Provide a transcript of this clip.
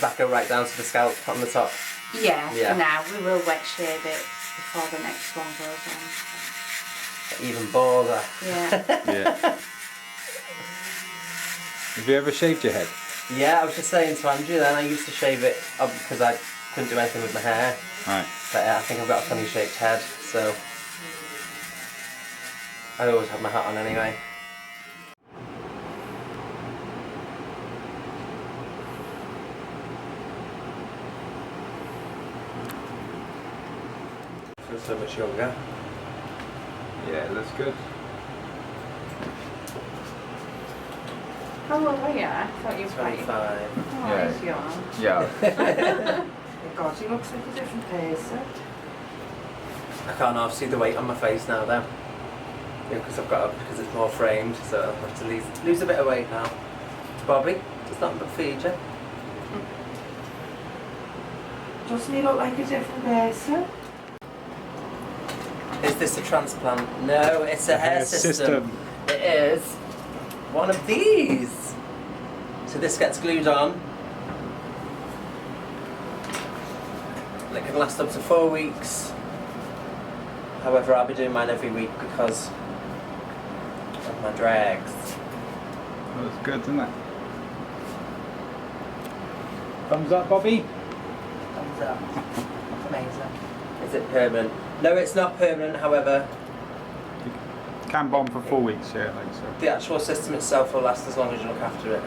that go right down to the scalp on the top? Yeah, Yeah. for now. We will wet shave it before the next one goes on. Even balder. Yeah. Yeah. Have you ever shaved your head? Yeah, I was just saying to Andrew then, I used to shave it because I couldn't do anything with my hair. Right. But I think I've got a funny shaped head, so I always have my hat on anyway. Feels so much younger. Yeah, that's good. How old are you? I thought you were quite... 25. Oh, Yeah. he's young. Yeah. God, he looks like a different person. I can't half see the weight on my face now though. Yeah, because it's more framed, so I'll have to lose a bit of weight now. Bobby, does nothing but feed you. Doesn't he look like a different person? Is this a transplant? No, it's a hair system. It is one of these. So this gets glued on. And it can last up to 4 weeks. However, I'll be doing mine every week because of my drags. That's good, isn't it? Thumbs up, Bobby. Thumbs up. Amazing. Is it permanent? No, it's not permanent, however. Can bomb for 4 weeks, yeah, like so. The actual system itself will last as long as you look after it.